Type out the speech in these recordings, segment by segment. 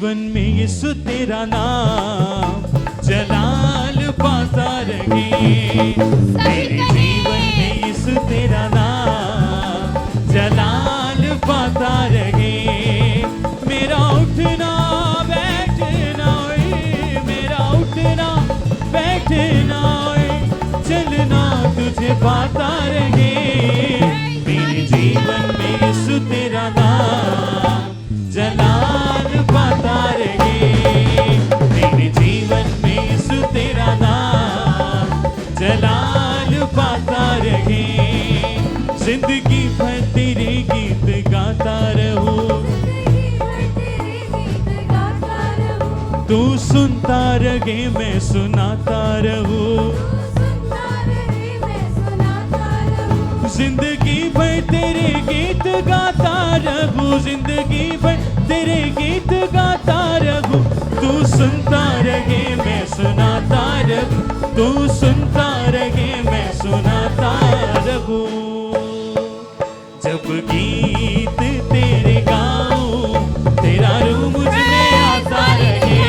जीवन में यीशु तेरा नाम जलाल पाता रहे। मेरे जीवन में यीशु तेरा नाम जलाल पाता रहे। मेरा उठना बैठना मेरा उठना बैठना चलना तुझे पाता रहे। मेरे जीवन में यीशु तेरा नाम जलाल पाता रहे। मेरे जीवन में यीशु तेरा नाम जलाल पाता रहे। जिंदगी भर तेरे गीत गाता रहूं, तू सुनता रहे मैं सुनाता रहूं। जिंदगी भर तेरे गीत गाता रहूं, जिंदगी भर तेरे गीत गाता रहूं। तू सुनता रहे मैं सुनाता रहूं, तू सुनता रहे मैं सुनाता रहूं। जब गीत तेरे गाऊं तेरा रूह मुझ में आता रहे।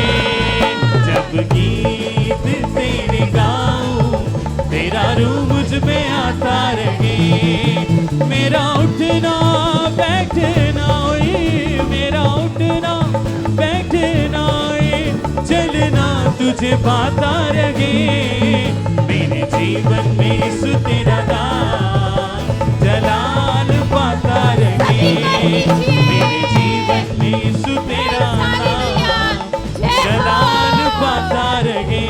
जब गीत तेरे गाऊं तेरा रूह मुझ में आता रहे। मेरा उठना बैठना मेरा उठना बैठना चलना तुझे पाता रहे। मेरे जीवन में यीशु तेरा नाम जलाल पाता रहे। मेरे जीवन में यीशु तेरा नाम जलाल पाता रहे।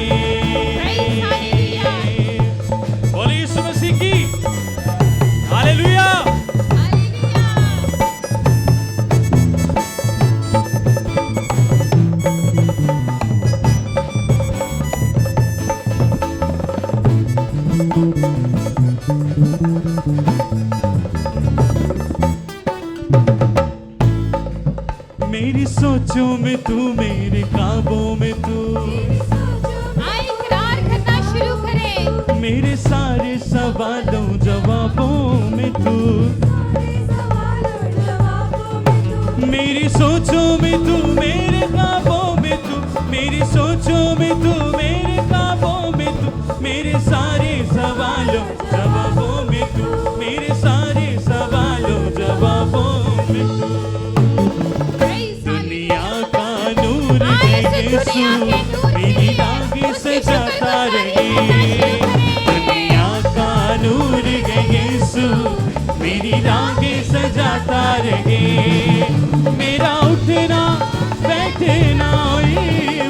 बोले यीशु मसीह की हालेलुया। मेरी सोचों में तू मेरे ख्वाबों में तू इकरार करना शुरू करें। मेरे सारे सवालों जवाबों में तू मेरी सोचों में तू मेरे ख्वाबों में तू मेरी सोचों में तू मेरे ख्वाबों में तू मेरे सारे सवालों जवाबों में तू मेरे सारे सवालों जवाबों में तू। दुनिया का नूर है यीशु मेरी राहें सजाता रहे। दुनिया का नूर है यीशु मेरी राहें सजाता रहे। मेरा उठना बैठना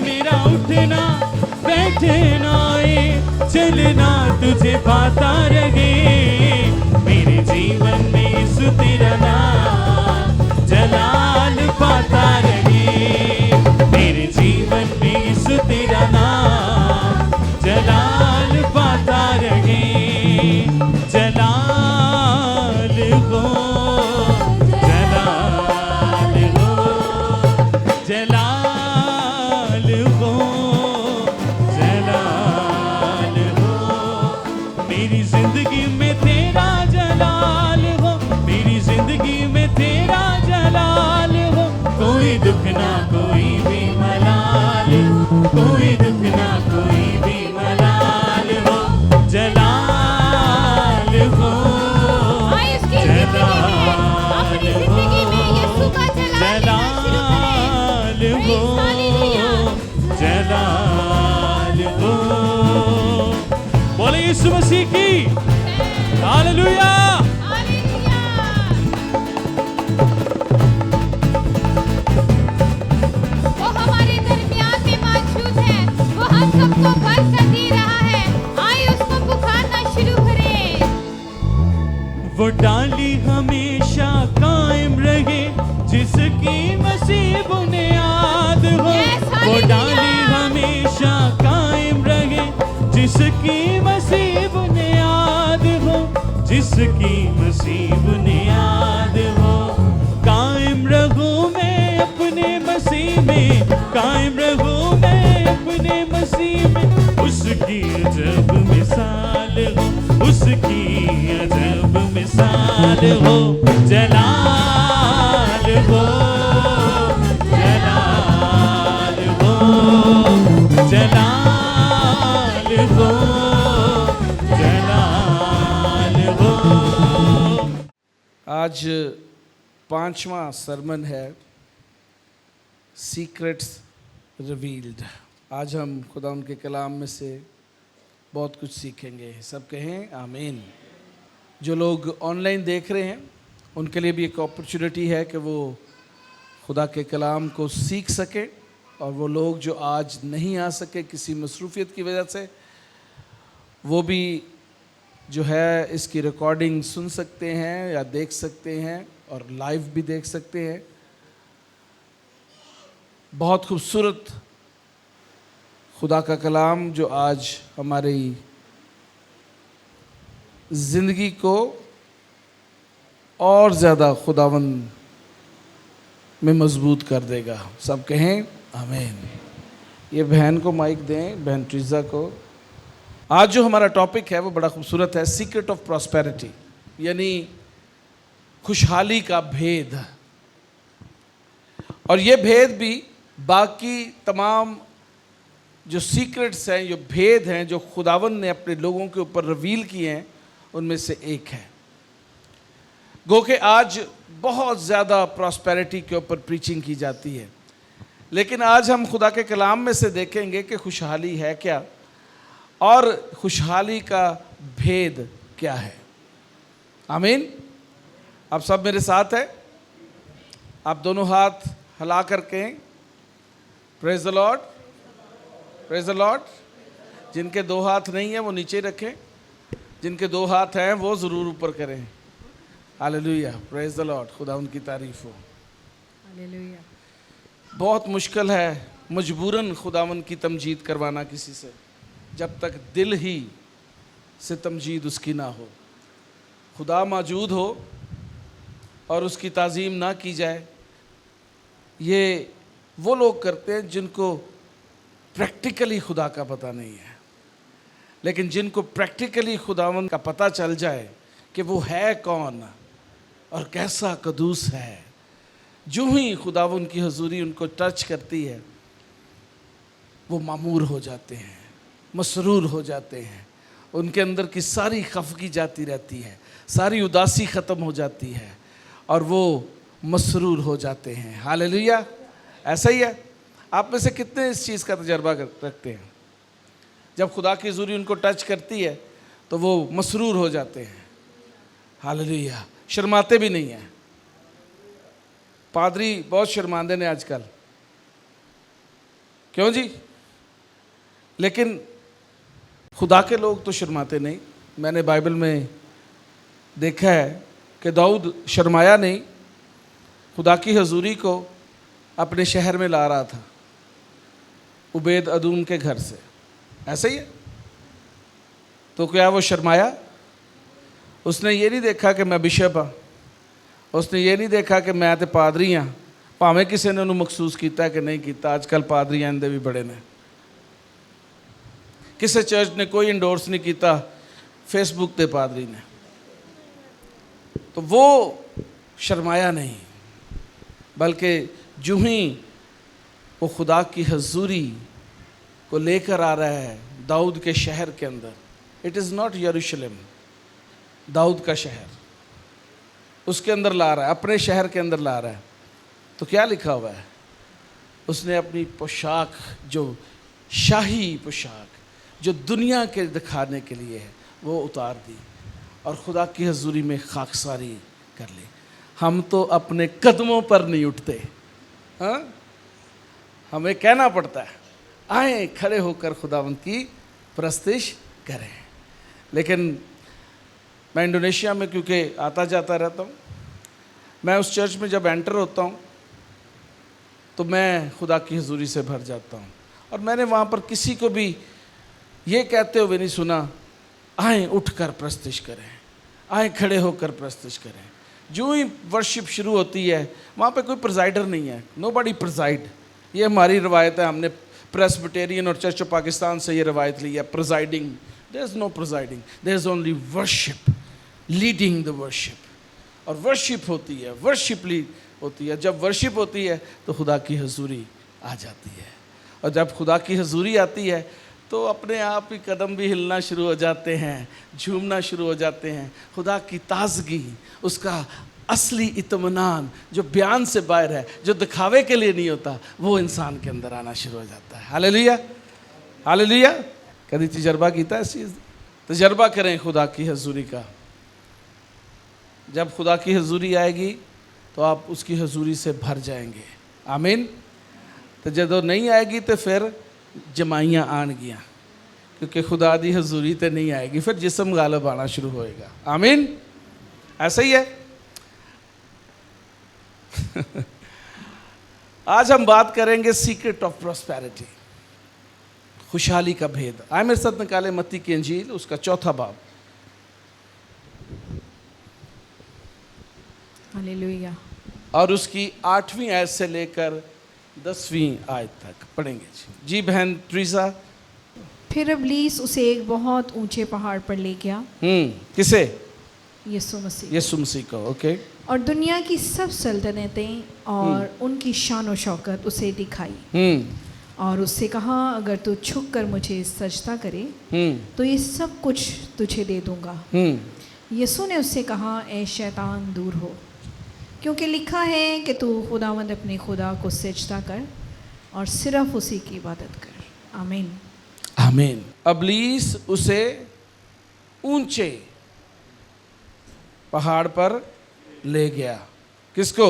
मेरा उठना बैठना चलना तुझे पाता रहे। मेरे जीवन में यीशु तेरा नाम जलाल पाता रहे। मेरे जीवन में यीशु तेरा नाम जलाल पाता रहे। जलाल हो जलाल हो जलाल हो जलाल हो। मेरी जिंदगी में तेरा जलाल हो, मेरी जिंदगी में तेरा जलाल हो। कोई दुख ना कोई भी मलाल, कोई दुख ना कोई भी मलाल हो। जलाल हो अपनी जिंदगी में यीशु का जलाल हो जलाल हो। बोले यीशु मसीह की हालेलुया। वो हमारे दरमियान में मौजूद है, वो हम सबको बरकत दे रहा है। आइए उसको पुकारना शुरू करें। वो डाली हमेशा कायम रहे जिसकी मसीह बुनियाद हो। वो डाली हमेशा कायम रहे जिसकी मसीह बुनियाद हो, जिसकी मसीह बुनियाद हो। कायम रहूं मैं अपने मसीह में, कायम रहूं मैं अपने मसीह में। उसकी अजब मिसाल हो, उसकी अजब मिसाल हो। जलाल हो जलाल आज 5वां सरमन है सीक्रेट्स रिवील्ड। आज हम खुदा उनके कलाम में से बहुत कुछ सीखेंगे। सब कहें आमीन। जो लोग ऑनलाइन देख रहे हैं उनके लिए भी एक अपॉर्चुनिटी है कि वो खुदा के कलाम को सीख सके, और वो लोग जो आज नहीं आ सके किसी मसरूफियत की वजह से, वो भी जो है इसकी रिकॉर्डिंग सुन सकते हैं या देख सकते हैं और लाइव भी देख सकते हैं। बहुत खूबसूरत खुदा का कलाम जो आज हमारी ज़िंदगी को और ज़्यादा खुदावंद में मजबूत कर देगा। सब कहें आमीन। ये बहन को माइक दें, बहन ट्रीजा को। आज जो हमारा टॉपिक है वो बड़ा खूबसूरत है, सीक्रेट ऑफ प्रॉस्पेरिटी, यानी खुशहाली का भेद। और ये भेद भी बाकी तमाम जो सीक्रेट्स हैं, जो भेद हैं जो खुदावंद ने अपने लोगों के ऊपर रिवील किए हैं, उनमें से एक है। गो के आज बहुत ज़्यादा प्रॉस्पेरिटी के ऊपर प्रीचिंग की जाती है, लेकिन आज हम खुदा के कलाम में से देखेंगे कि खुशहाली है क्या और खुशहाली का भेद क्या है। आमीन। आप सब मेरे साथ हैं? आप दोनों हाथ हिला करके praise the Lord, praise the Lord. जिनके दो हाथ नहीं है वो नीचे रखें, जिनके दो हाथ हैं वो ज़रूर ऊपर करें। Hallelujah, praise the Lord. खुदा उनकी तारीफ हो। हालेलुया। बहुत मुश्किल है मजबूरन खुदावंद की तमजीद करवाना किसी से, जब तक दिल ही से तमजीद उसकी ना हो। खुदा मौजूद हो और उसकी ताज़ीम ना की जाए, ये वो लोग करते हैं जिनको प्रैक्टिकली खुदा का पता नहीं है। लेकिन जिनको प्रैक्टिकली खुदावंद का पता चल जाए कि वो है कौन और कैसा कदूस है, जो ही खुदावंद की हजूरी उनको टच करती है, वो मामूर हो जाते हैं, मसरूर हो जाते हैं। उनके अंदर की सारी खफगी जाती रहती है, सारी उदासी ख़त्म हो जाती है और वो मसरूर हो जाते हैं। हालेलुया। ऐसा ही है। आप में से कितने इस चीज़ का तजर्बा रखते हैं? जब खुदा की हजूरी उनको टच करती है तो वो मसरूर हो जाते हैं। हालेलुया। शर्माते भी नहीं हैं। पादरी बहुत शर्मांदे ने आजकल, क्यों जी? लेकिन खुदा के लोग तो शर्माते नहीं। मैंने बाइबल में देखा है कि दाऊद शर्माया नहीं, खुदा की हजूरी को अपने शहर में ला रहा था उबैद अदूम के घर से। ऐसा ही है। तो क्या वो शर्माया? उसने ये नहीं देखा कि मैं बिशप हाँ, उसने ये नहीं देखा कि मैं तो पादरी हाँ, भावें किसी ने उन्होंने महसूस किया कि नहीं किया। आजकल पादरी आंदे भी बड़े ने, किसी चर्च ने कोई इंडोर्स नहीं किया, फेसबुक पे पादरी ने। तो वो शर्माया नहीं, बल्कि जो ही वो खुदा की हजूरी को लेकर आ रहा है दाऊद के शहर के अंदर। इट इज़ नॉट यरूशलेम, दाऊद का शहर, उसके अंदर ला रहा है, अपने शहर के अंदर ला रहा है। तो क्या लिखा हुआ है? उसने अपनी पोशाक, जो शाही पोशाक जो दुनिया के दिखाने के लिए है, वो उतार दी और खुदा की हजूरी में खाकसारी कर ली। हम तो अपने कदमों पर नहीं उठते, हाँ, हमें कहना पड़ता है आए खड़े होकर खुदावंद की प्रस्तिश करें। लेकिन मैं इंडोनेशिया में क्योंकि आता जाता रहता हूँ, मैं उस चर्च में जब एंटर होता हूँ तो मैं खुदा की हजूरी से भर जाता हूँ। और मैंने वहाँ पर किसी को भी ये कहते हुए नहीं सुना आए उठकर प्रस्तिश करें, आए खड़े होकर प्रस्तिश करें। जो ही वर्शिप शुरू होती है वहाँ पे कोई प्रेजाइडर नहीं है, नोबडी प्रेजाइड। ये हमारी रवायत है, हमने प्रेस्बिटेरियन और चर्च ऑफ पाकिस्तान से ये रवायत ली है। Presiding, there is no presiding, there is only worship, leading the worship. और वर्शिप होती है, वर्शिप लीड होती है। जब वर्शिप होती है तो खुदा की हजूरी आ जाती है, और जब खुदा की हजूरी आती है तो अपने आप ही कदम भी हिलना शुरू हो जाते हैं, झूमना शुरू हो जाते हैं। खुदा की ताजगी, उसका असली इत्मीनान जो बयान से बाहर है, जो दिखावे के लिए नहीं होता, वो इंसान के अंदर आना शुरू हो जाता है। Hallelujah, hallelujah. कभी तजर्बा कीता है इस चीज़? तजर्बा करें खुदा की हजूरी का। जब खुदा की हजूरी आएगी तो आप उसकी हजूरी से भर जाएंगे। आमीन। तो जदों नहीं आएगी तो फिर जमाइयाँ आनगियाँ, क्योंकि खुदा दी हजूरी तो नहीं आएगी, फिर जिस्म गालब आना शुरू होएगा। आमीन। ऐसा ही है। आज हम बात करेंगे सीक्रेट ऑफ प्रॉस्पेरिटी, खुशहाली का भेद। आए मेरे साथ निकाले मत्ती की इंजील, उसका 4था बाब। हालेलुया। और उसकी 8वीं आयत से लेकर 10वीं आयत तक पढ़ेंगे। जी बहन ट्रीजा। फिर इब्लीस उसे एक बहुत ऊंचे पहाड़ पर ले गया। किसे? यीशु मसीह। यीशु मसीह को। ओके। और दुनिया की सब सल्तनतें और उनकी शान और शौकत उसे दिखाई। और उससे कहा, अगर तू झुक कर मुझे सजदा करे तो ये सब कुछ तुझे दे दूंगा। यीशु ने उससे कहा, ए शैतान दूर हो, क्योंकि लिखा है कि तू खुदावंद अपने खुदा को सजदा कर और सिर्फ उसी की इबादत कर। आमीन, आमीन। इब्लीस उसे ऊंचे पहाड़ पर ले गया। किसको?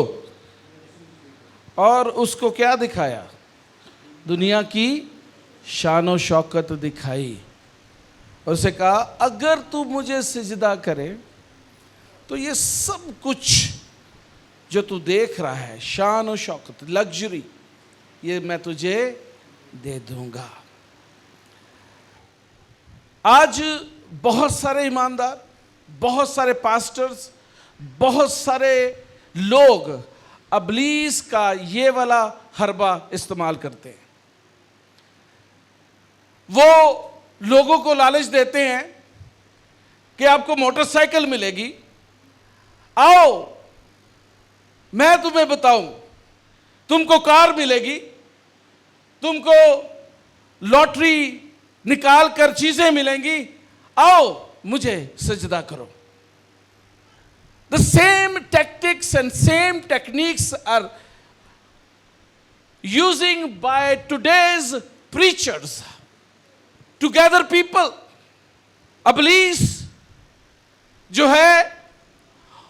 और उसको क्या दिखाया? दुनिया की शान और शौकत दिखाई। और उसे कहा, अगर तू मुझे सिजदा करे तो ये सब कुछ जो तू देख रहा है, शान और शौकत, लग्जरी, ये मैं तुझे दे दूंगा। आज बहुत सारे ईमानदार, बहुत सारे पास्टर्स, बहुत सारे लोग इब्लीस का ये वाला हरबा इस्तेमाल करते हैं। वो लोगों को लालच देते हैं कि आपको मोटरसाइकिल मिलेगी, आओ मैं तुम्हें बताऊं, तुमको कार मिलेगी, तुमको लॉटरी निकाल कर चीजें मिलेंगी, आओ मुझे सजदा करो। The same tactics and same techniques are using by today's preachers to gather people. इब्लीस जो है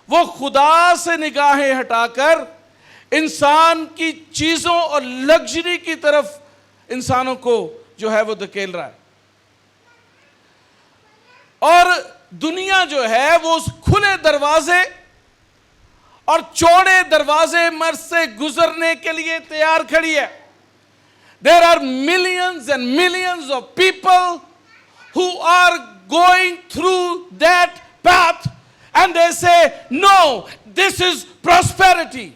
वो खुदा से निगाहें हटाकर इंसान की चीजों और लग्जरी की तरफ इंसानों को जो है वो धकेल रहा है। और दुनिया जो है वो उस खुले दरवाजे और चौड़े दरवाजे मर से गुजरने के लिए तैयार खड़ी है। There are millions and millions of people who are going through that path and they say, no, this is prosperity.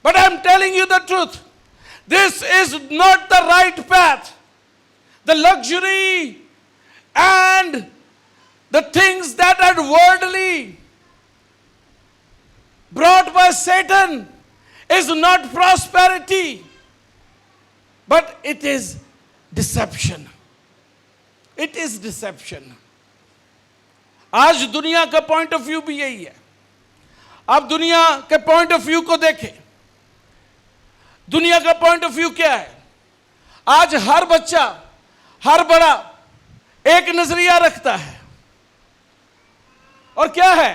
But I'm telling you the truth. This is not the right path. The luxury and the things that are worldly brought by Satan is not prosperity, but it is deception. It is deception. आज दुनिया का point of view भी यही है। आप दुनिया के point of view को देखें। दुनिया का पॉइंट ऑफ व्यू क्या है? आज हर बच्चा, हर बड़ा एक नजरिया रखता है, और क्या है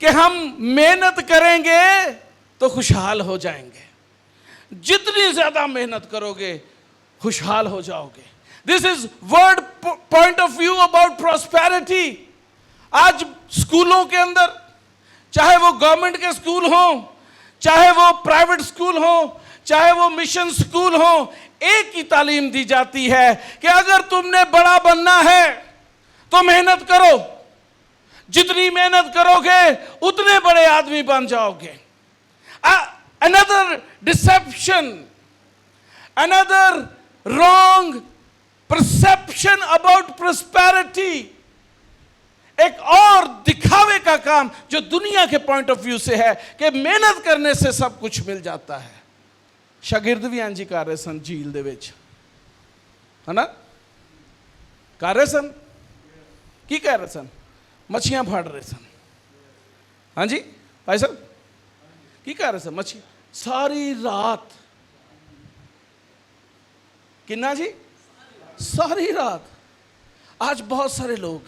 कि हम मेहनत करेंगे तो खुशहाल हो जाएंगे। जितनी ज्यादा मेहनत करोगे खुशहाल हो जाओगे। This is world point of view about prosperity. आज स्कूलों के अंदर, चाहे वो गवर्नमेंट के स्कूल हो, चाहे वो प्राइवेट स्कूल हो, चाहे वो मिशन स्कूल हो, एक ही तालीम दी जाती है कि अगर तुमने बड़ा बनना है तो मेहनत करो। जितनी मेहनत करोगे उतने बड़े आदमी बन जाओगे। Another deception, another wrong perception about prosperity, एक और दिखावे का काम जो दुनिया के पॉइंट ऑफ व्यू से है कि मेहनत करने से सब कुछ मिल जाता है। शागिर्द भी इंज कर रहे सन झील दे विच, है ना? कर रहे सन, की कर रहे सन? मछियां फड़ रहे सन। हाँ जी भाई साहब की कर रहे सर? मच्छी सारी रात, किन्ना जी? सारी रात। आज बहुत सारे लोग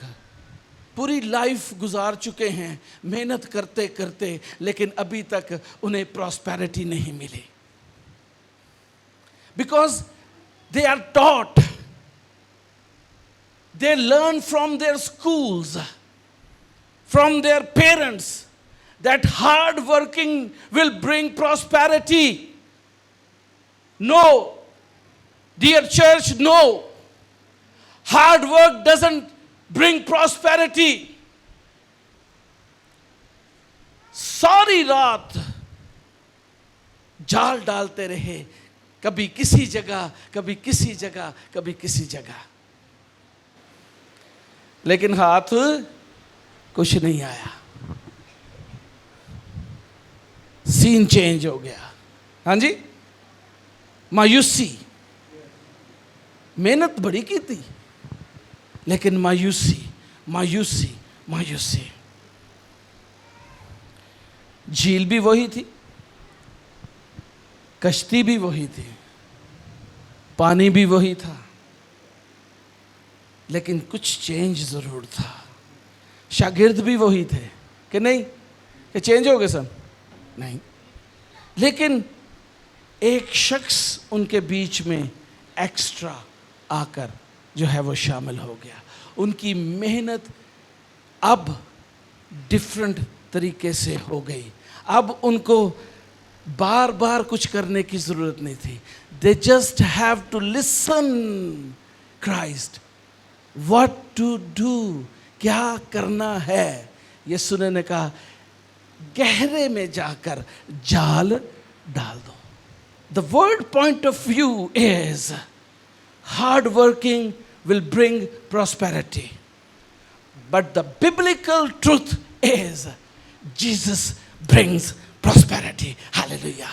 पूरी लाइफ गुजार चुके हैं मेहनत करते करते, लेकिन अभी तक उन्हें प्रॉस्पेरिटी नहीं मिली, because they are taught, they learn from their schools, from their parents, that hard working will bring prosperity. No, dear church, no. Hard work doesn't bring prosperity. सारी रात जाल डालते रहे, कभी किसी जगह, कभी किसी जगह, कभी किसी जगह, लेकिन हाथ कुछ नहीं आया। सीन चेंज हो गया। हाँ जी, मायूसी। मेहनत बड़ी की थी, लेकिन मायूसी, मायूसी, मायूसी। झील भी वही थी, कश्ती भी वही थी, पानी भी वही था, लेकिन कुछ चेंज ज़रूर था। शागिर्द भी वही थे कि नहीं, कि चेंज हो गए सब? नहीं, लेकिन एक शख्स उनके बीच में एक्स्ट्रा आकर जो है वो शामिल हो गया। उनकी मेहनत अब डिफरेंट तरीके से हो गई। अब उनको बार बार कुछ करने की ज़रूरत नहीं थी। They just have to listen Christ, what to do, क्या करना है। यीशु ने कहा गहरे में जाकर जाल डाल दो। The word point of view is hard working will bring prosperity, but the biblical truth is Jesus brings prosperity. Hallelujah.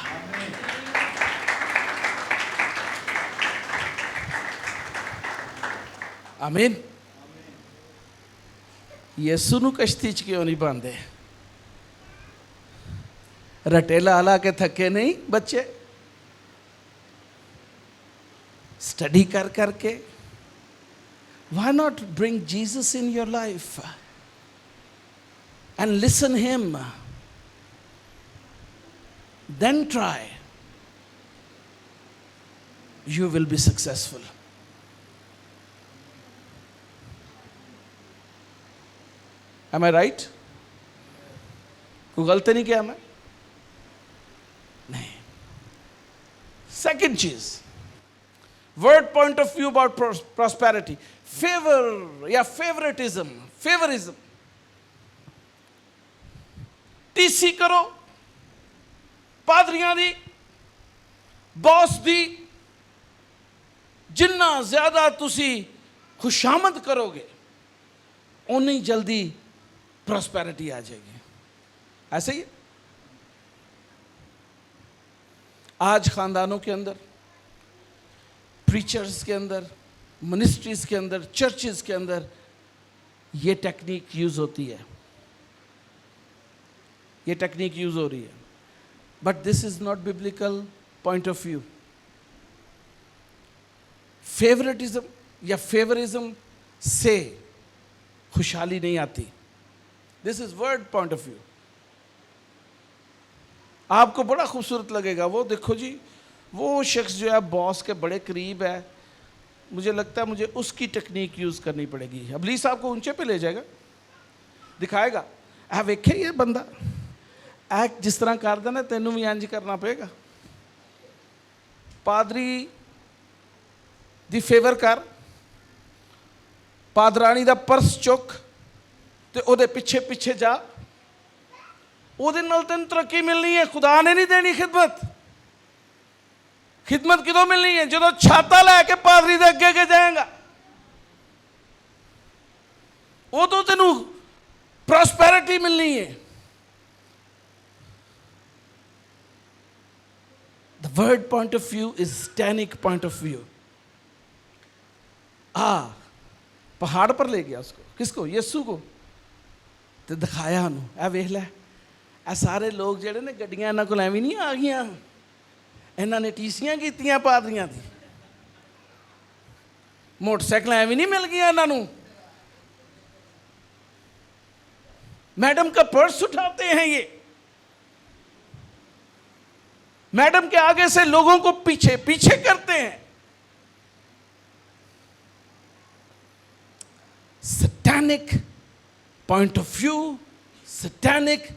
Amen. यीशु ਨੂੰ कश्ती च क्यों नहीं बांधे? रटेला ला के थके नहीं बच्चे, स्टडी कर करके। Why not bring Jesus in your life and listen him? Then try. You will be successful. Am I right? कोई गलती नहीं किया मैं? नहीं। Second चीज, word point of view about prosperity. Favour या फेवरेटिज्म, फेवरिज्म। टीसी करो पादरियां दी, बॉस दी। जिन्ना ज्यादा तुसी खुशामद करोगे उन्नी जल्दी प्रॉस्पेरिटी आ जाएगी। ऐसे ही आज खानदानों के अंदर, प्रीचर्स के अंदर, मिनिस्ट्रीज के अंदर, चर्चेस के अंदर ये टेक्निक यूज होती है, ये टेक्निक यूज हो रही है, but this is not biblical point of view. Favouritism या फेवरिज्म से खुशहाली नहीं आती। This is word point of view. आपको बड़ा खूबसूरत लगेगा, वो देखो जी, वो शख्स जो है बॉस के बड़े करीब है, मुझे लगता है मुझे उसकी टेक्निक यूज़ करनी पड़ेगी। इब्लीस आपको ऊंचे पे ले जाएगा, दिखाएगा आ वेखे ये बंदा ऐ जिस तरह कर देना, तेनों भी इंज करना पड़ेगा। पादरी दी फेवर कर, पादरानी दा पर्स चुक ते ओदे पिछे पिछे जा, ओदे नाल तैनूं तरक्की मिलनी है। खुदा ने नहीं देनी खिदमत। खिदमत किदों मिलनी है? जो छाता लैके पादरी दे अगे के जाएगा, वो तो तेनू प्रॉस्पेरिटी मिलनी है। The word point of view is stannic point of view. पहाड़ पर ले गया उसको, किसको? यीशु को, तो दिखाया उन्होंने, ऐ वेख लै ਇਹ ਸਾਰੇ ਲੋਕ ਜਿਹੜੇ ਨੇ ਗੱਡੀਆਂ ਇਹਨਾਂ ਕੋਲ ਐਵੇਂ ਨਹੀਂ ਆ ਗਈਆਂ, ਇਹਨਾਂ ਨੇ ਟੀਸੀਆਂ ਕੀਤੀਆਂ ਪਾਦਰੀਆਂ ਦੀ। मोटरसाइकिल ਐਵੇਂ नहीं मिल गया इन्हों। मैडम का पर्स उठाते हैं ये, मैडम के आगे से लोगों को पीछे पीछे करते हैं। Satanic point of view, satanic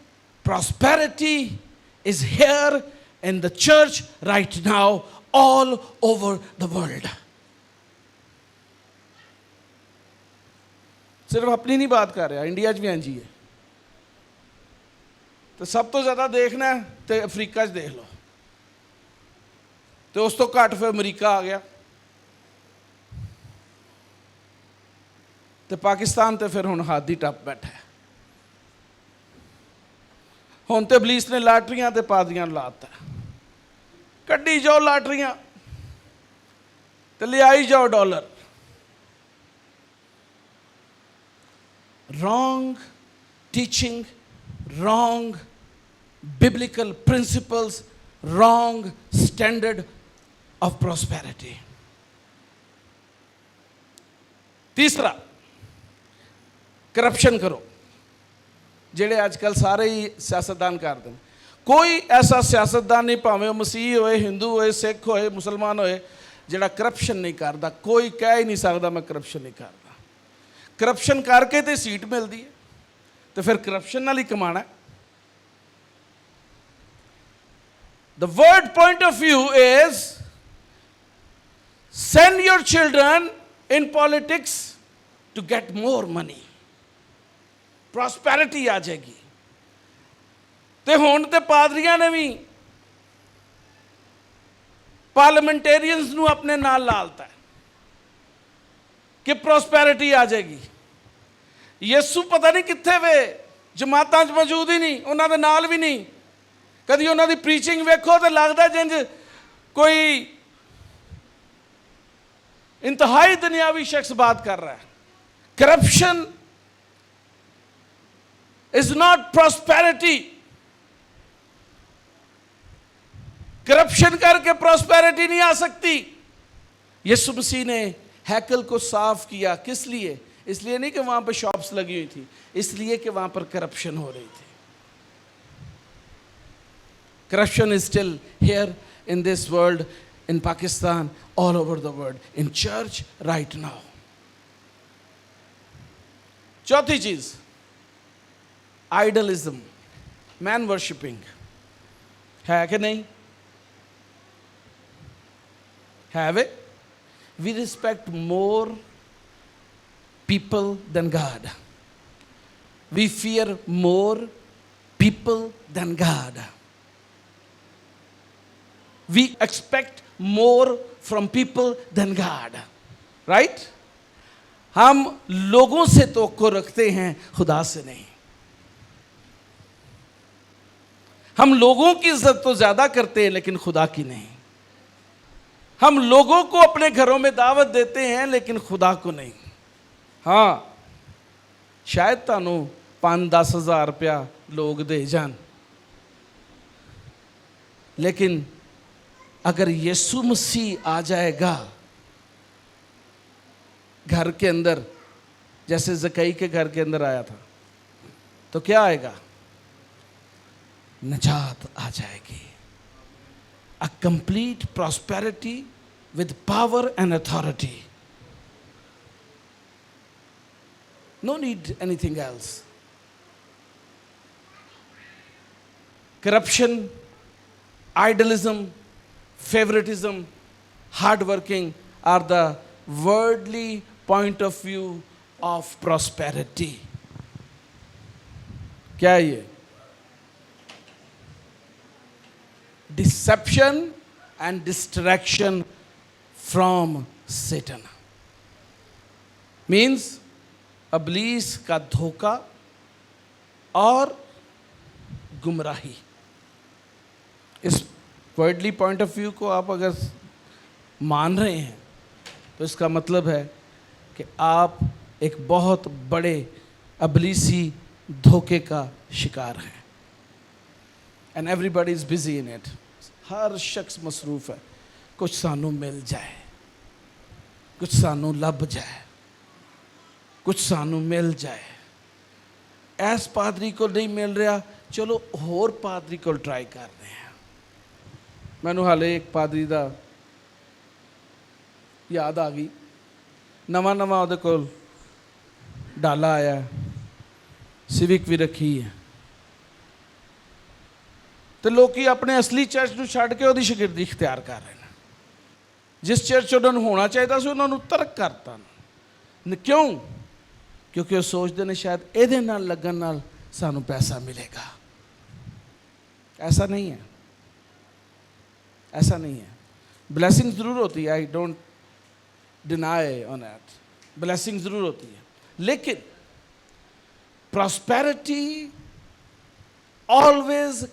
prosperity is here in the church right now all over the world। सिर्फ अपनी नहीं बात कर रहा, इंडिया च भी इंज ही है। तो सब तो ज़्यादा देखना है तो अफ्रीका च देख लो, तो उस तो घट फिर अमरीका आ गया, तो पाकिस्तान तो फिर हुण हद ही टप बैठा है। हुण तो पुलिस ने लाटरियां ते पादरियां लाता, कड्डी जाओ लाटरियां तो ले आई जाओ dollar. Wrong teaching, wrong biblical principles, wrong standard of prosperity। तीसरा, करप्शन करो, जेड़े आजकल सारे ही सियासतदान करते हैं। कोई ऐसा सियासतदान नहीं, भावें मसीह होए, हिंदू होए, सिख होए, मुसलमान होए, जेड़ा करप्शन नहीं करता। कोई कह ही नहीं सकता मैं करप्शन नहीं करता। करप्शन करके तो सीट मिलती है, तो फिर करप्शन नाल ही कमाना है। The word point of view is send your children in politics to get more money, prosperity आ जाएगी। तो हुण ते पादरियां ने भी पार्लियामेंटेरियंस नूं अपने नाल लालता है कि प्रॉस्पेरिटी आ जाएगी। यसू पता नहीं कित्थे वे, जमातां च मौजूद ही नहीं, उन्हां दे नाल भी नहीं। कदी उन्हां दी प्रीचिंग वेखो तो लगदा जिंज कोई इंतहाई दुनियावी शख्स बात कर रहा है। Corruption is not prosperity. Corruption करके प्रॉस्पेरिटी नहीं आ सकती। यीशु मसीह ने हैकल को साफ किया, किस लिए? इसलिए नहीं कि वहां पर शॉप्स लगी हुई थी, इसलिए कि वहां पर करप्शन हो रही थी। Corruption is still here in this world, in Pakistan, all over the world, in church right now. चौथी चीज, आइडलिज्म, मैन वर्शिपिंग, है कि नहीं? है वे? We respect more people than God. We fear more people than God. We expect more from people than God. Right? हम लोगों से तवक्को रखते हैं, खुदा से नहीं। हम लोगों की इज्जत तो ज़्यादा करते हैं लेकिन खुदा की नहीं। हम लोगों को अपने घरों में दावत देते हैं लेकिन खुदा को नहीं। हाँ, शायद तानू 5-10 हज़ार रुपया लोग दे जान, लेकिन अगर यीशु मसीह आ जाएगा घर के अंदर, जैसे ज़कई के घर के अंदर आया था, तो क्या आएगा? नजात आ जाएगी। A complete prosperity with power and authority. No need anything else. Corruption, idolism, favoritism, hard working are the worldly point of view of prosperity. क्या है ये? Deception and distraction from Satan. Means इब्लीस का धोखा और गुमराही। इस वर्ल्डली पॉइंट ऑफ व्यू को आप अगर मान रहे हैं तो इसका मतलब है कि आप एक बहुत बड़े इब्लीसी धोखे का शिकार हैं। And everybody is busy in it. हर शख्स मसरूफ़ है, कुछ सानू मिल जाए, कुछ सानू लभ जाए, कुछ सानू मिल जाए। ऐस पादरी को नहीं मिल रहा, चलो होर पादरी को ट्राई कर रहे हैं। मैनू हाले एक पादरी दा याद आ गई, नवां नवां उहदे कोल डाला आया, सिविक भी रखी है, तो लोग अपने असली चर्च को छड्ड के उहदी शागिर्दी इख्तियार कर रहे हैं। जिस चर्च उन्होंने होना चाहिए सी उन्होंने तर्क करता। क्यों? क्योंकि वो सोचते हैं शायद ये लगन नाल सानू पैसा मिलेगा। ऐसा नहीं है, ऐसा नहीं है। ब्लैसिंग ज़रूर होती है, I don't deny on that, blessing ज़रूर होती है, लेकिन prosperity always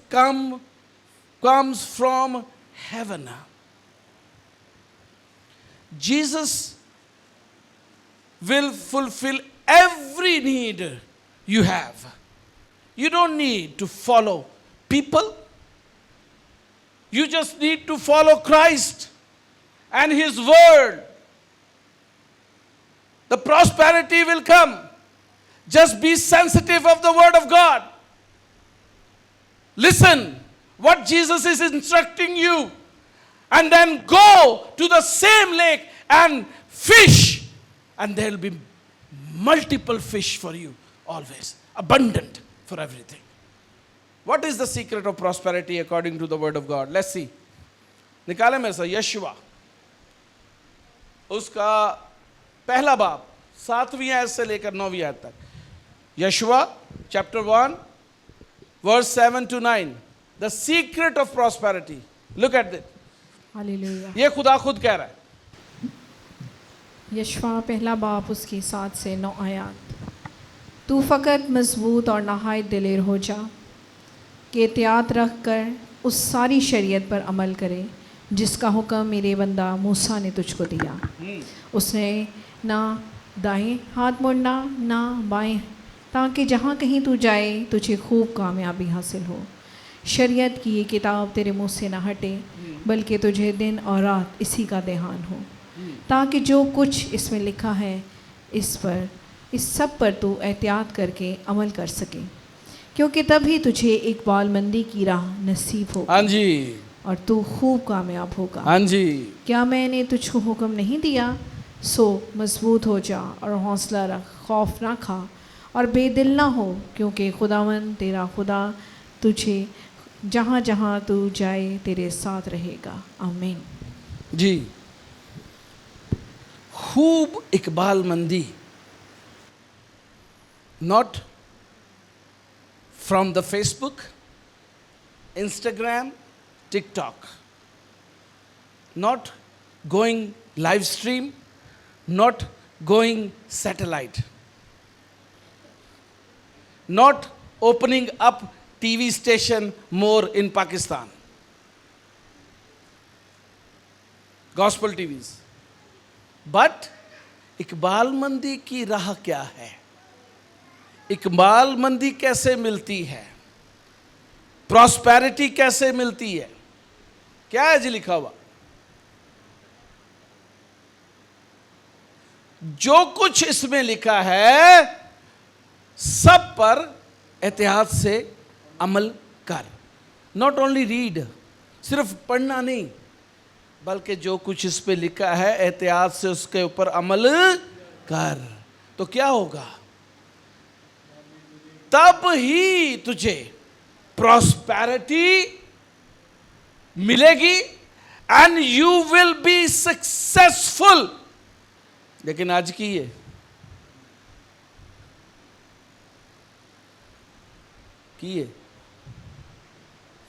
comes from heaven. Jesus will fulfill every need you have. You don't need to follow people. You just need to follow Christ and His word. The prosperity will come. Just be sensitive of the word of God. Listen what Jesus is instructing you, and then go to the same lake and fish, and there will be multiple fish for you, always abundant for everything. What is the secret of prosperity according to the word of God? Let's see. निकाले मेरे से यशुआ, उसका पहला बाब 7वीं आयत से लेकर 9वीं आयत तक। यशुआ chapter 1 verse 7 to 9, the secret of prosperity. Look at it. Hallelujah. ये खुदा खुद कह रहा है। यशवा पहला बाप उसकी 7 से 9 आयत। तू फ़कत मजबूत और नहायत दिलेर हो जा कि एहतियात रख कर उस सारी शरीयत पर अमल करे जिसका हुक्म मेरे बंदा मूसा ने तुझको दिया। उसने ना दाएं हाथ मुड़ना ना बाएं, ताकि जहाँ कहीं तू जाए तुझे खूब कामयाबी हासिल हो। शरीयत की ये किताब तेरे मुँह से ना हटे, बल्कि तुझे दिन और रात इसी का ध्यान हो, ताकि जो कुछ इसमें लिखा है इस सब पर तू एहतियात करके अमल कर सके, क्योंकि तभी तुझे इकबालमंदी की राह नसीब होगी। हाँ जी। और तू खूब कामयाब होगा। हाँ जी। क्या मैंने तुझको हुक्म नहीं दिया? सो मजबूत हो जा और हौसला रख, खौफ ना खा और बेदिल ना हो, क्योंकि खुदावन तेरा खुदा तुझे जहाँ जहाँ तू जाए तेरे साथ रहेगा। आमीन। जी। खूब इकबालमंदी, not from the Facebook, Instagram, TikTok, not going live stream, not going satellite, not opening up TV station more in Pakistan, gospel TVs, but इकबालमंदी की राह क्या है? इकबालमंदी कैसे मिलती है? प्रॉस्पेरिटी कैसे मिलती है? क्या है जी लिखा हुआ? जो कुछ इसमें लिखा है सब पर एहतियात से अमल कर। नॉट ओनली रीड, सिर्फ पढ़ना नहीं, बल्कि जो कुछ इस पे लिखा है एहतियात से उसके ऊपर अमल कर। तो क्या होगा? तब ही तुझे प्रॉस्पेरिटी मिलेगी and you will be successful. लेकिन आज की ये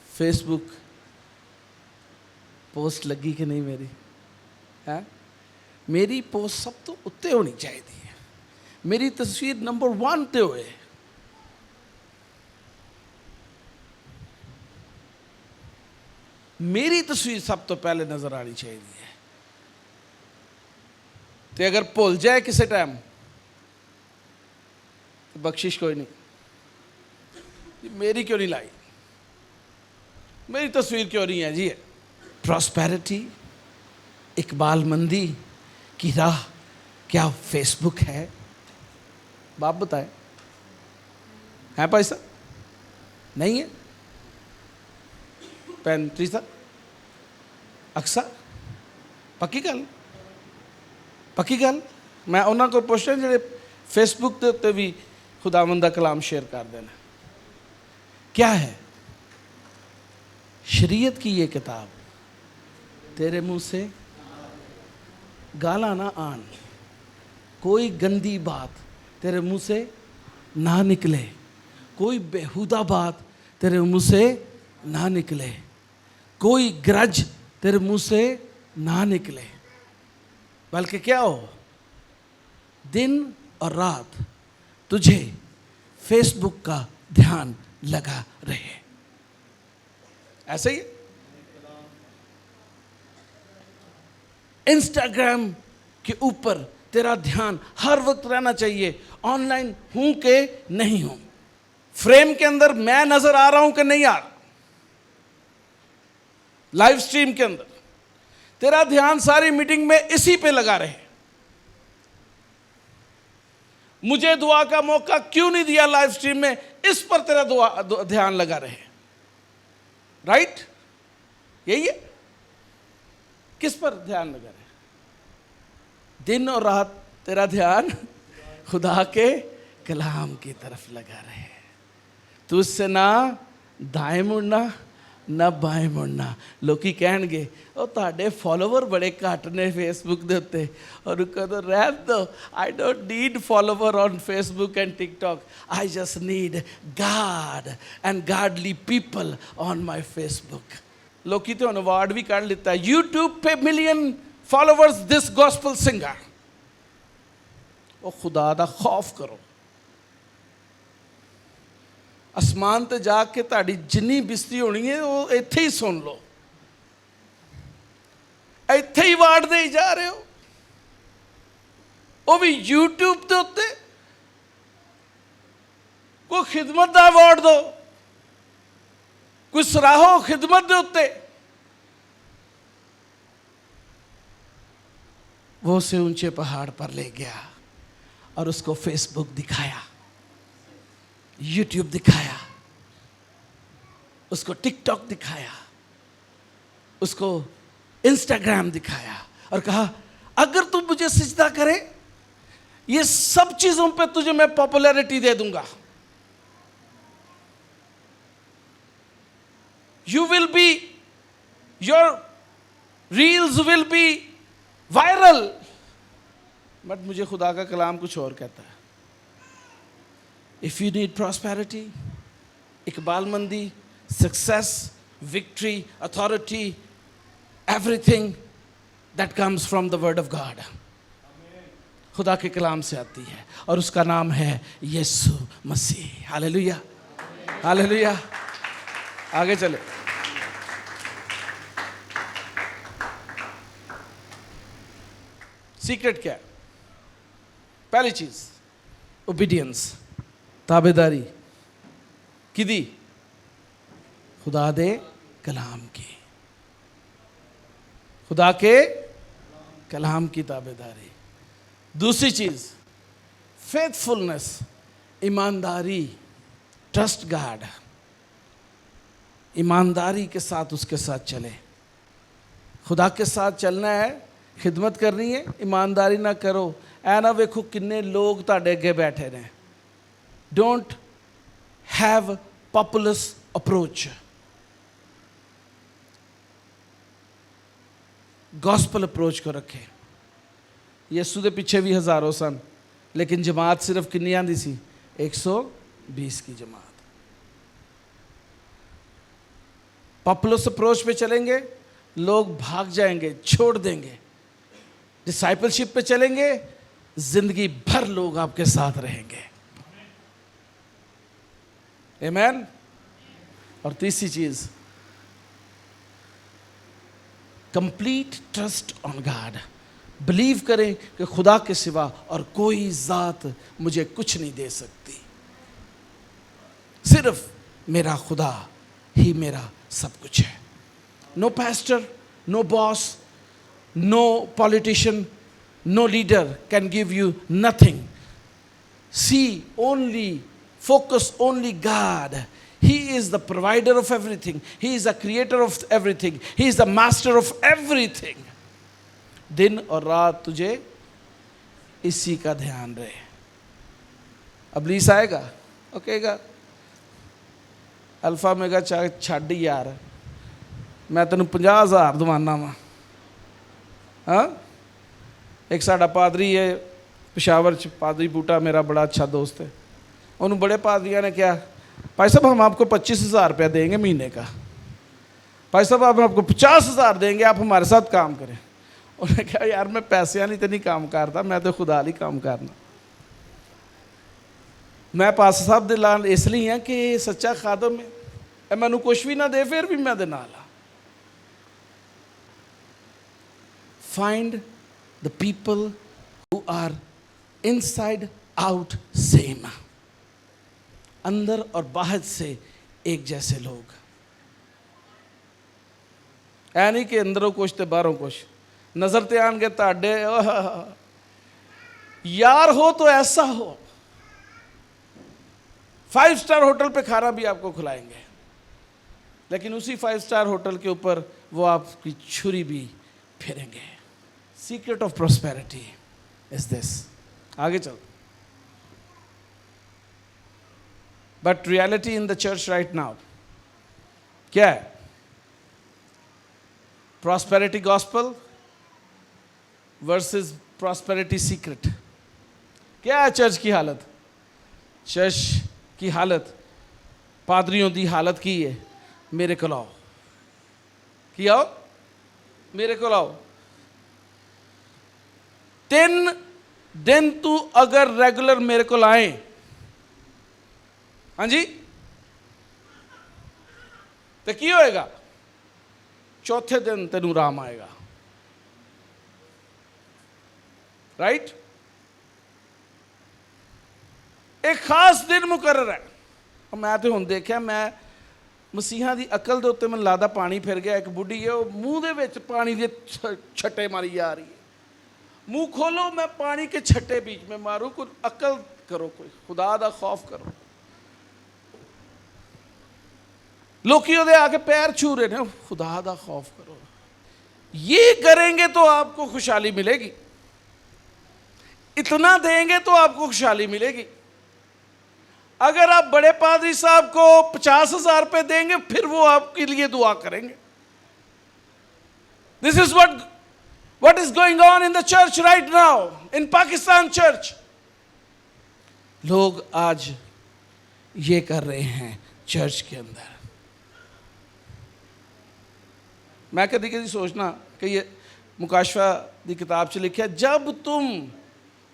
फेसबुक पोस्ट लगी कि नहीं मेरी? है मेरी पोस्ट सब तो उत्ते होनी चाहिए, मेरी तस्वीर नंबर 1 ते होए। मेरी तस्वीर सब तो पहले नजर आनी चाहिए। तो अगर भूल जाए किसी टाइम तो बख्शिश कोई नहीं, मेरी क्यों नहीं लाई? मेरी तस्वीर क्यों नहीं है जी? प्रॉस्पेरिटी, इकबालमंदी की राह क्या फेसबुक है? बाप बताए, है पैसा? नहीं है? पैंतरी सा अक्सा पक्की गल, पक्की गल। मैं उन्होंने को पुछना ਜਿਹੜੇ फेसबुक के उत्ते भी खुदावंद दा कलाम शेयर कर देना। क्या है? शरीयत की ये किताब तेरे मुंह से गाला ना आन, कोई गंदी बात तेरे मुंह से ना निकले, कोई बेहुदा बात तेरे मुंह से ना निकले, कोई ग्रज तेरे मुंह से ना निकले, बल्कि क्या हो, दिन और रात तुझे फेसबुक का ध्यान लगा रहे। ऐसे ही इंस्टाग्राम के ऊपर तेरा ध्यान हर वक्त रहना चाहिए, ऑनलाइन हूं कि नहीं हूं, फ्रेम के अंदर मैं नजर आ रहा हूं कि नहीं आ रहा, लाइव स्ट्रीम के अंदर तेरा ध्यान सारी मीटिंग में इसी पे लगा रहे। मुझे दुआ का मौका क्यों नहीं दिया लाइव स्ट्रीम में, इस पर तेरा ध्यान लगा रहे। राइट? यही है। किस पर ध्यान लगा रहे? दिन और रात तेरा ध्यान खुदा के कलाम की तरफ लगा रहे। तू उससे ना दाएं मुड़ना ना बाएं मुड़ना। लोग कहणगे ਉਹ ਤੁਹਾਡੇ फॉलोवर बड़े घट ने फेसबुक के उत्ते, और कदों रहन दो, I don't need follower on Facebook and TikTok, I just need God and godly people on my Facebook. लोग तो अवार्ड भी कढ़ लिता, यूट्यूब पे million followers this gospel singer. वो खुदा दा खौफ करो। आसमान ते जाके ताड़ी जिन्नी बिस्ती होनी है वो इत्थे ही सुन लो, इत्थे ही वार्ड दे जा रहे हो, वो भी यूट्यूब के उत्ते। कोई खिदमत का अवार्ड दो, कोई सराहो खिदमत के उत्ते। वो उसे ऊंचे पहाड़ पर ले गया और उसको फेसबुक दिखाया, यूट्यूब दिखाया, उसको टिकटॉक दिखाया, उसको इंस्टाग्राम दिखाया और कहा अगर तू मुझे सिजदा करे ये सब चीजों पे तुझे मैं पॉपुलैरिटी दे दूंगा। You will be, your reels will be viral. But मुझे खुदा का कलाम कुछ और कहता है। इफ यू नीड प्रॉस्पेरिटी, इकबालमंदी, success, victory, authority, everything that comes from the word of God, खुदा के कलाम से आती है और उसका नाम है यीशु मसीह। Hallelujah, hallelujah. आगे चले। सीक्रेट क्या है? पहली चीज ओबीडियंस, ताबेदारी किदी? खुदा दे कलाम की, खुदा के कलाम की ताबेदारी। दूसरी चीज फेथफुलनेस, ईमानदारी, ट्रस्ट गॉड, ईमानदारी के साथ उसके साथ चले। खुदा के साथ चलना है, खिदमत करनी है, ईमानदारी ना करो। ऐ ना वेखो किन्ने लोग तुहाडे अगे बैठे ने। Don't have populace approach. Gospel approach को रखे। यीशु के पीछे भी हज़ारों सन, लेकिन जमात सिर्फ कितनी आंदी सी? 120 की जमात। पॉपुलस अप्रोच पे चलेंगे, लोग भाग जाएंगे, छोड़ देंगे। डिसाइपलशिप पे चलेंगे, जिंदगी भर लोग आपके साथ रहेंगे। आमीन। और तीसरी चीज complete trust on God. Believe करें कि खुदा के सिवा और कोई ज़ात मुझे कुछ नहीं दे सकती, सिर्फ मेरा खुदा ही मेरा सब कुछ है। No pastor, no boss, no politician, no leader can give you nothing. See only, focus only God. He is the provider of everything. He is the creator of everything. He is the master of everything. दिन और रात तुझे इसी का ध्यान रहे। अबलीस आएगा और कहेगा अल्फा मेगा छੱਡ यार, मैं तेन 50,000 दवाना वा। हाँ, एक साड़ा पादरी है पेशावर च, पादरी बूटा मेरा बड़ा अच्छा दोस्त है। उन्होंने बड़े पादरिया ने कहा, भाई साहब हम आपको 25,000 रुपया देंगे महीने का, भाई साहब हम आपको 50,000 देंगे, आप हमारे साथ काम करें। उन्होंने कहा यार मैं पैसे नहीं तो नहीं काम करता, मैं तो खुदा नहीं काम करना। मैं पास साहब दे लाल इसलिए हाँ कि सच्चा खादम है, मैनू कुछ भी ना दे फिर भी मैं दे नाल हाँ। Find the people who are inside out same, अंदर और बाहर से एक जैसे लोग। ऐ नहीं कि अंदरों कुछ तो बाहरों कुछ। नज़र ते आन के ताड़े यार हो तो ऐसा हो, 5 स्टार होटल पे खाना भी आपको खिलाएंगे, लेकिन उसी 5 स्टार होटल के ऊपर वो आपकी छुरी भी फेरेंगे। Secret of prosperity is this. आगे चल। But reality in the church right now क्या है? Prosperity gospel versus prosperity secret. क्या है चर्च की हालत? चर्च की हालत, पादरियों की हालत की है, मेरे को लाओ, की आओ मेरे को लाओ। 3 दिन तू अगर रेगुलर मेरे को लाए, हाँ जी, तो की होएगा? चौथे दिन तेनू राम आएगा। राइट? एक खास दिन मुकर्रर है। मैं तो हुण देखिया, मैं मसीहा की अकल के उत्ते मैनूं लगदा पानी फिर गया। एक बुढ़ी है वो मूँह दे विच पानी के छट्टे मारी जा रही है। मुँह खोलो मैं पानी के छट्टे बीच में मारूं। कोई अकल करो, कोई खुदा दा खौफ करो। लोकी उहदे आके पैर छू रहे हैं, खुदा दा खौफ करो। ये करेंगे तो आपको खुशहाली मिलेगी, इतना देंगे तो आपको खुशहाली मिलेगी। अगर आप बड़े पादरी साहब को 50,000 रुपये देंगे, फिर वो आपके लिए दुआ करेंगे। This is what is going on in the church right now, in Pakistan church. लोग आज ये कर रहे हैं चर्च के अंदर। मैं कभी कभी सोचना कि ये मुकाशफा की किताब से लिखा है, जब तुम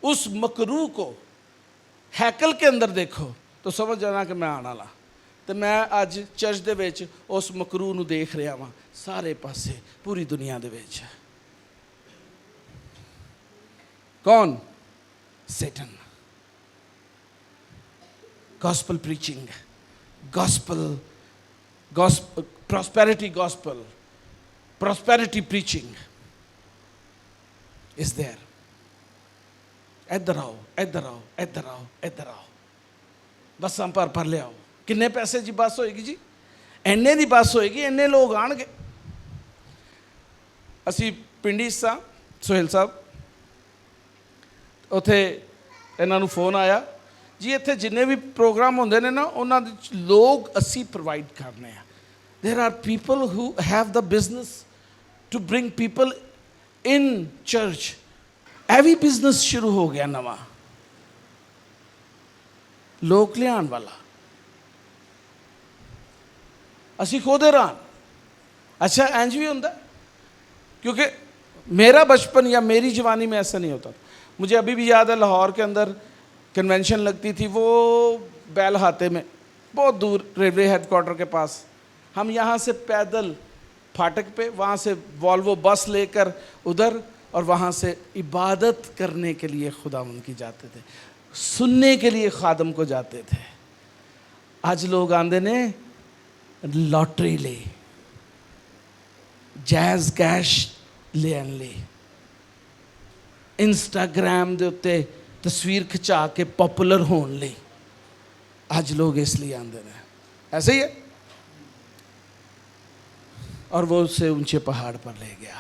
उस मकरू को हैकल के अंदर देखो तो समझ जाना कि मैं आने वाला। तो मैं आज चर्च दे विच उस मकरू नूं देख रहा वां सारे पासे, पूरी दुनिया दे विच। कौन? Satan. Gospel preaching, gospel, prosperity gospel, prosperity preaching is there. इधर आओ, इधर आओ, इधर आओ, इधर आओ, बसां भर ले आओ। किन्ने पैसे जी बस होएगी जी? इन्ने दी बस होएगी, इन्ने लोग आणगे। असी पिंडी सां सोहेल साहब, उत्थे इन्हां नूं फोन आया जी, इत्थे जिन्ने भी प्रोग्राम होंदे ने ना, उन्हां दे लोग असी प्रोवाइड करने आ। There are people who have the business to bring people in church. ਇਹ भी बिजनेस शुरू हो गया नवा, लोग लियाण वाला। असी खुद हैरान। अच्छा इंज भी होंदा, क्योंकि मेरा बचपन या मेरी जवानी में ऐसा नहीं होता था। मुझे अभी भी याद है लाहौर के अंदर कन्वेंशन लगती थी, वो बैलहाते में, बहुत दूर रेलवे हेडक्वार्टर के पास। हम यहाँ से पैदल फाटक पे, वहाँ से वॉल्वो बस लेकर उधर, और वहाँ से इबादत करने के लिए खुदावंद की जाते थे, सुनने के लिए खादम को जाते थे। आज लोग आंदे ने लॉटरी ले, जैज़ कैश लेन ले, इंस्टाग्राम दे उत्ते तस्वीर खिंचा के पॉपुलर होने ਲਈ आज लोग इसलिए आते हैं। ऐसे ही है। और वो उससे ऊंचे पहाड़ पर ले गया।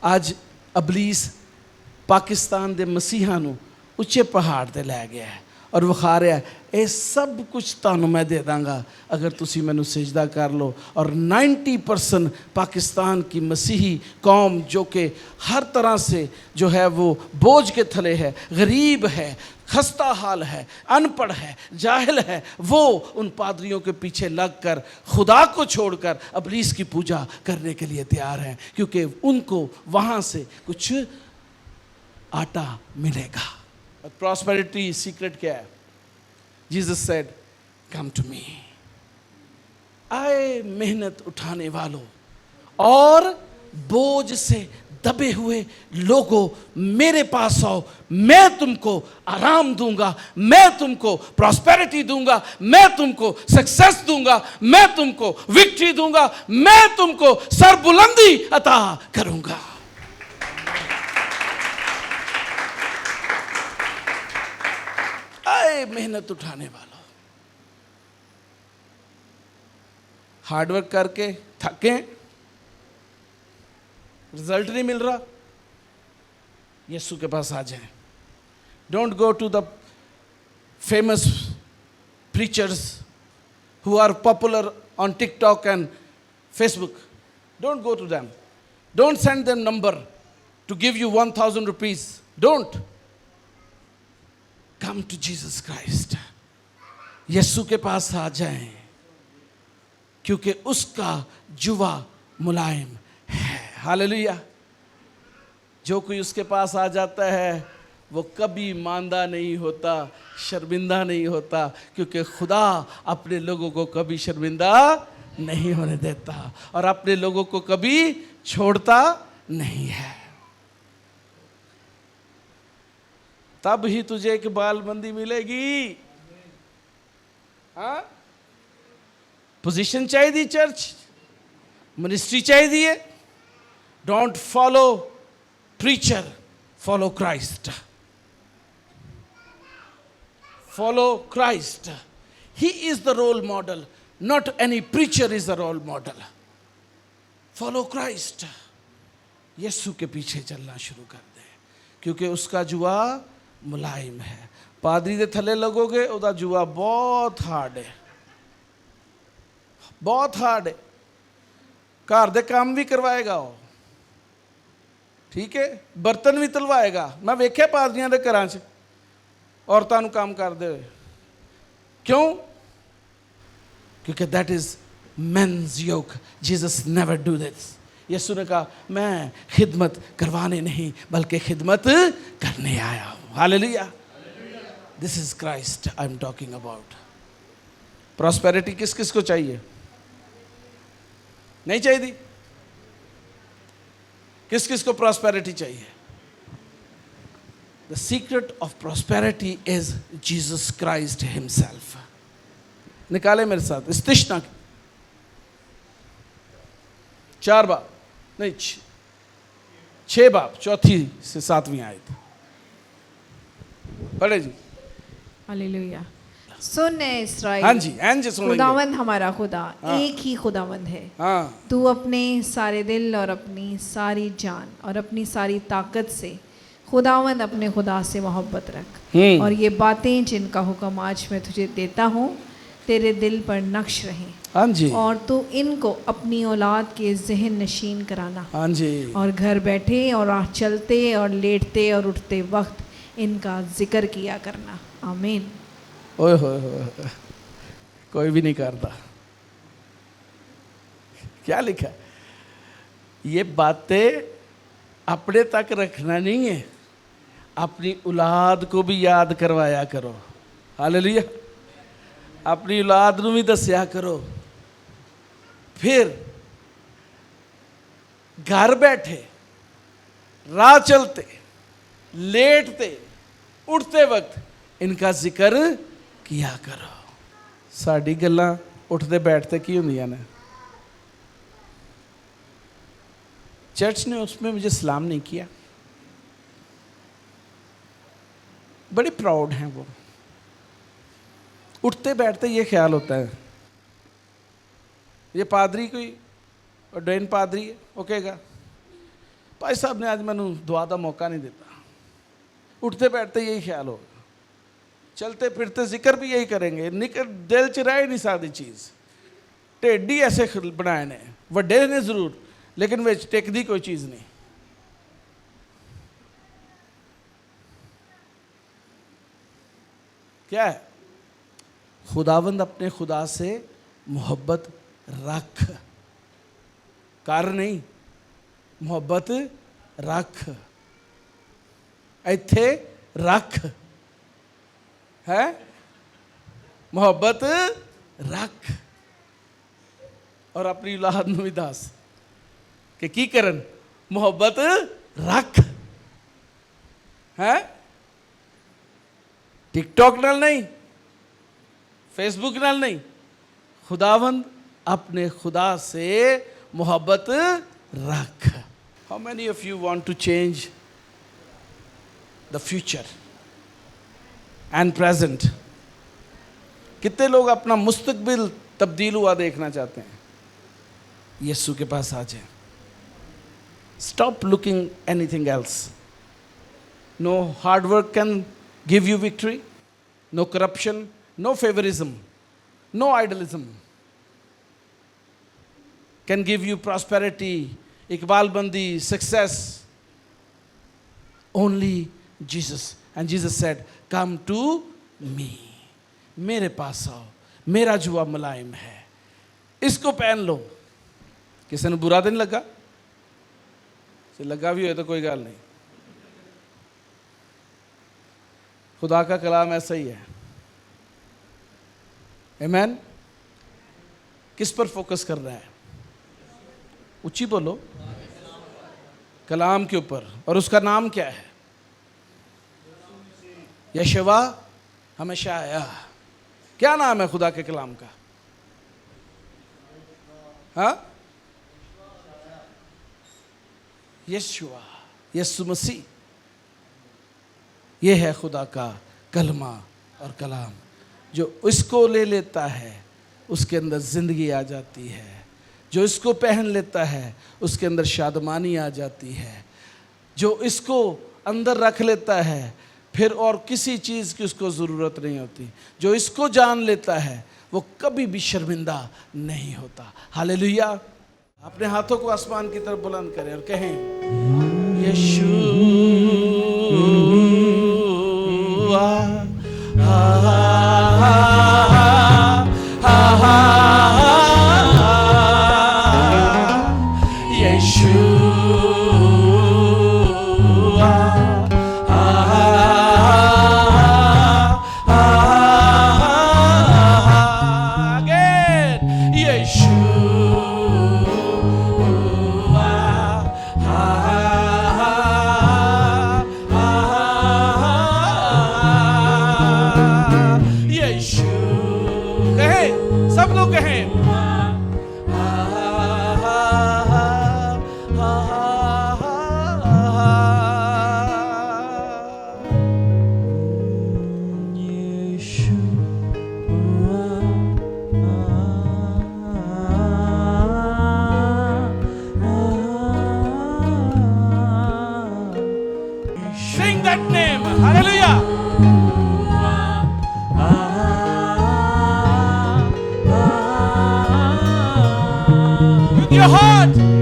आज अबलीस पाकिस्तान दे मसीहा नू ऊंचे पहाड़ ते लै गया है और विखा रहा है ये सब कुछ तुहानू मैं दे दांगा अगर तुसी मैनू सिजदा कर लो। और 90% पाकिस्तान की मसीही कौम जो कि हर तरह से जो है वो बोझ के थले है, गरीब है, खस्ता हाल है, अनपढ़ है, जाहिल है, वो उन पादरियों के पीछे लगकर खुदा को छोड़कर अबलीस की पूजा करने के लिए तैयार हैं, क्योंकि उनको वहाँ से कुछ आटा मिलेगा। प्रॉस्पेरिटी सीक्रेट क्या है? Jesus said come to me, आए मेहनत उठाने वालों और बोझ से दबे हुए लोगों, मेरे पास आओ, मैं तुमको आराम दूंगा, मैं तुमको प्रॉस्पेरिटी दूंगा, मैं तुमको सक्सेस दूंगा, मैं तुमको विक्ट्री दूंगा, मैं तुमको सरबुलंदी अता करूंगा। आए मेहनत उठाने वालों, हार्डवर्क करके थके, रिजल्ट नहीं मिल रहा, यीशु के पास आ जाएं। Don't go to the famous preachers who are popular on TikTok and Facebook. Don't go to them. Don't send them number to give you 1,000 rupees. Don't. Come to Jesus Christ. यीशु के पास आ जाएं, क्योंकि उसका जुवा मुलायम है। हालेलुया। जो कोई उसके पास आ जाता है वो कभी मांदा नहीं होता, शर्मिंदा नहीं होता, क्योंकि खुदा अपने लोगों को कभी शर्मिंदा नहीं होने देता और अपने लोगों को कभी छोड़ता नहीं है। तब ही तुझे एक बालबंदी मिलेगी। हाँ, पोजीशन चाहिए, चर्च मिनिस्ट्री चाहिए। Don't follow preacher, follow Christ. Follow Christ. He is the role model. Not any preacher is the role model. Follow Christ. यीशु के पीछे चलना शुरू कर दे, क्योंकि उसका जुआ मुलायम है। पादरी दे थले लगोगे, उदा जुआ बहुत हार्ड है, बहुत हार्ड है। घर दे काम भी करवाएगा वो, ठीक है, बर्तन भी तलवाएगा। मैं वेख्या पादरियां दे घरां च औरतां नूं काम करदे होए। क्यों? क्योंकि that is man's yoke. Jesus never do this. यीशु ने कहा मैं खिदमत करवाने नहीं बल्कि खिदमत करने आया हूं। Hallelujah. This is Christ I am talking about. Prosperity किस किस को चाहिए? नहीं चाहिए? किस किस को प्रॉस्पेरिटी चाहिए? The secret of prosperity is Jesus Christ himself. निकाले मेरे साथ इस्तिश्ना की 4 बाब, नहीं 6 बाब, 4 से 7 आयत पढ़े जी। हालेलुया। सुन इस्राएल। हाँ जी, हाँ जी, सुन लेंगे। खुदावंद हमारा खुदा हाँ। एक ही खुदावंद है। हाँ। तू अपने सारे दिल और अपनी सारी जान और अपनी सारी ताकत से खुदावंद अपने खुदा से मोहब्बत रख, और ये बातें जिनका हुक्म आज मैं तुझे देता हूँ तेरे दिल पर नक्श रहें। हाँ जी। और तू इनको अपनी औलाद के जहन नशीन कराना। हाँ जी। और घर बैठे और चलते और लेटते और उठते वक्त इनका जिक्र किया करना। आमीन। ओए होए, कोई भी नहीं करता। क्या लिखा है? ये बातें अपने तक रखना नहीं है, अपनी औलाद को भी याद करवाया करो। हालेलुया। अपनी औलाद को भी दस्या करो। फिर घर बैठे, राह चलते, लेटते, उठते वक्त इनका जिक्र किया करो। साड़ी गल्लां ਉੱਠਦੇ बैठते की ਹੁੰਦੀਆਂ ਨੇ। चर्च ने उसमें मुझे सलाम नहीं किया, बड़े प्राउड हैं वो। उठते बैठते ये ख्याल होता है ये पादरी कोई ऑर्डेन पादरी है, वो कहेगा भाई साहब ने आज मैनू दुआ का मौका नहीं देता। उठते बैठते यही ख्याल होगा, चलते फिरते जिक्र भी यही करेंगे, निकल दिल च रह ही नहीं सकती चीज़। ढिड ही ऐसे बनाए ने, वड्डे ने जरूर, लेकिन विच टिकदी कोई चीज़ नहीं। क्या है? खुदावंद अपने खुदा से मोहब्बत रख, कर नहीं, मोहब्बत रख, इत्थे रख है, मोहब्बत रख। और अपनी औलाद नूं भी दस कि की करन, मोहब्बत रख है। टिकटॉक नाल नहीं, फेसबुक नाल नहीं, खुदावंद अपने खुदा से मोहब्बत रख। How many of you want to change the future and present? कितने लोग अपना मुस्तकबिल तब्दील हुआ देखना चाहते हैं? यीशु के पास आ जाए। Stop looking anything else. No hard work can give you victory, no corruption, no favouritism, no idolism can give you prosperity, iqbalbandi, success. Only Jesus. And Jesus said, come to me. मेरे पास आओ, मेरा जुआ मुलायम है, इसको पहन लो। किसी ने बुरा दिन लगा? से लगा भी हो तो कोई गल नहीं। खुदा का कलाम ऐसा ही है। आमीन। किस पर फोकस कर रहा है? ऊंची बोलो। कलाम के ऊपर। और उसका नाम क्या है? यशवा हमेशा आया। क्या नाम है खुदा के कलाम का? हाँ, यशवा, यीशु मसीह। ये है खुदा का कलमा और कलाम। जो इसको ले लेता है उसके अंदर जिंदगी आ जाती है। जो इसको पहन लेता है उसके अंदर शादमानी आ जाती है। जो इसको अंदर रख लेता है फिर और किसी चीज़ की उसको ज़रूरत नहीं होती। जो इसको जान लेता है वो कभी भी शर्मिंदा नहीं होता। हालेलुया। अपने हाथों को आसमान की तरफ बुलंद करें और कहें, यीशु your heart.